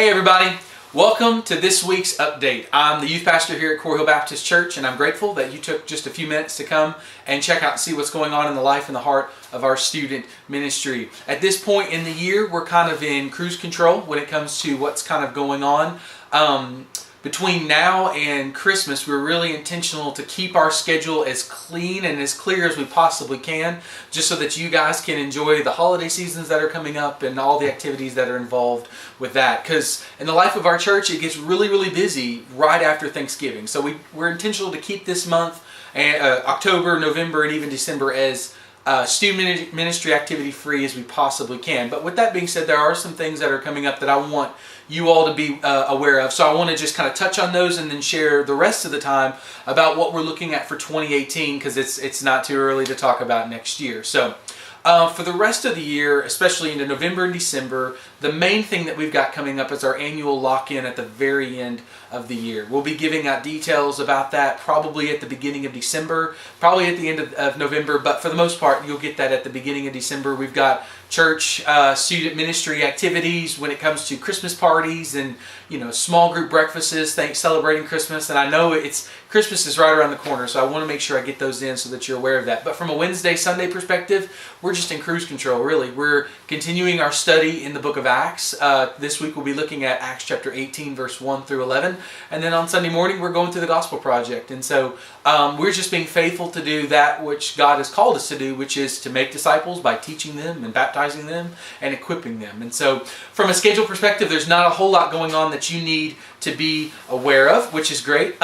Hey everybody, welcome to this week's update. I'm the youth pastor here at Core Hill Baptist Church, and I'm grateful that you took just a few minutes to come and check out and see what's going on in the life and the heart of our student ministry. At this point in the year, we're kind of in cruise control when it comes to what's kind of going on. Between now and Christmas, we're really intentional to keep our schedule as clean and as clear as we possibly can, just so that you guys can enjoy the holiday seasons that are coming up and all the activities that are involved with that. Because in the life of our church, it gets really, really busy right after Thanksgiving. So we're intentional to keep this month, October, November, and even December, as student ministry activity free as we possibly can. But with that being said, there are some things that are coming up that I want you all to be aware of. So I want to just kind of touch on those and then share the rest of the time about what we're looking at for 2018, because it's not too early to talk about next year. So for the rest of the year, especially into November and December, the main thing that we've got coming up is our annual lock-in at the very end of the year. We'll be giving out details about that probably at the beginning of December, probably at the end of November, but for the most part, you'll get that at the beginning of December. We've got church student ministry activities when it comes to Christmas parties and small group breakfasts, celebrating Christmas. And I know Christmas is right around the corner, so I want to make sure I get those in so that you're aware of that. But from a Wednesday, Sunday perspective, we're just in cruise control, really. We're continuing our study in the book of Acts. This week we'll be looking at Acts chapter 18, verse 1 through 11. And then on Sunday morning, we're going through the Gospel Project. And so we're just being faithful to do that which God has called us to do, which is to make disciples by teaching them and baptizing them and equipping them. And so from a schedule perspective, there's not a whole lot going on that you need to be aware of, which is great.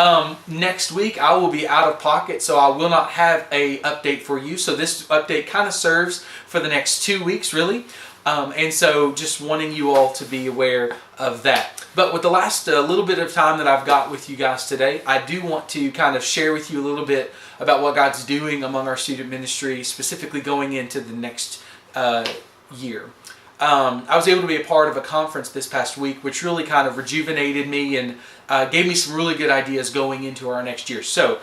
Next week, I will be out of pocket, so I will not have a update for you. So this update kind of serves for the next 2 weeks, really. And so just wanting you all to be aware of that. But with the last little bit of time that I've got with you guys today, I do want to kind of share with you a little bit about what God's doing among our student ministry, specifically going into the next year. I was able to be a part of a conference this past week, which really kind of rejuvenated me and gave me some really good ideas going into our next year. So,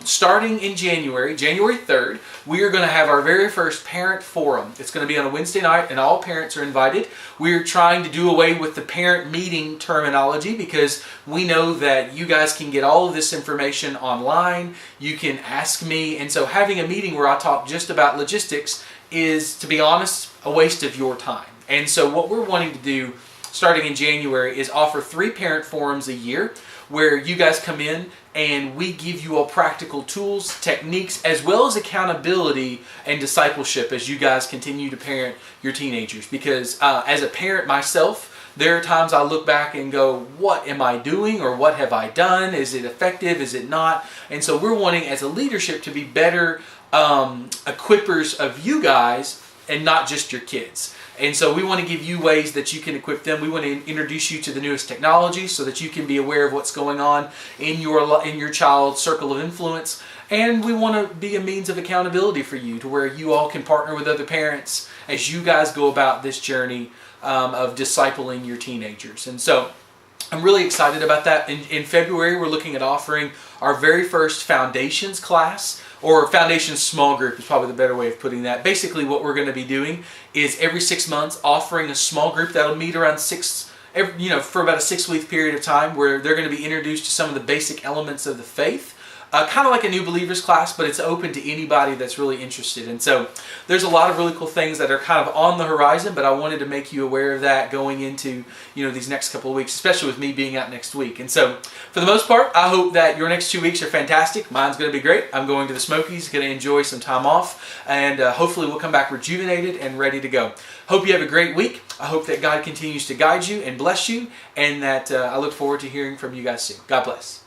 starting in January 3rd, we are going to have our very first parent forum. It's going to be on a Wednesday night, and all parents are invited. We're trying to do away with the parent meeting terminology, because we know that you guys can get all of this information online. You can ask me, and so having a meeting where I talk just about logistics is, to be honest, a waste of your time. And so what we're wanting to do starting in January is offer 3 parent forums a year where you guys come in and we give you all practical tools, techniques, as well as accountability and discipleship as you guys continue to parent your teenagers. Because as a parent myself, there are times I look back and go, what am I doing, or what have I done? Is it effective? Is it not? And so we're wanting as a leadership to be better equippers of you guys and not just your kids. And so we want to give you ways that you can equip them. We want to introduce you to the newest technology so that you can be aware of what's going on in your child's circle of influence. And we want to be a means of accountability for you, to where you all can partner with other parents as you guys go about this journey of discipling your teenagers. And so I'm really excited about that. In February, we're looking at offering our very first Foundations class, or Foundations small group is probably the better way of putting that. Basically, what we're going to be doing is every 6 months offering a small group that'll meet around for about a 6-week period of time, where they're going to be introduced to some of the basic elements of the faith. Kind of like a new believers class, but it's open to anybody that's really interested. And so there's a lot of really cool things that are kind of on the horizon, but I wanted to make you aware of that going into these next couple of weeks, especially with me being out next week. And so for the most part, I hope that your next 2 weeks are fantastic. Mine's going to be great. I'm going to the Smokies, going to enjoy some time off, and hopefully we'll come back rejuvenated and ready to go. Hope you have a great week. I hope that God continues to guide you and bless you, and that I look forward to hearing from you guys soon. God bless.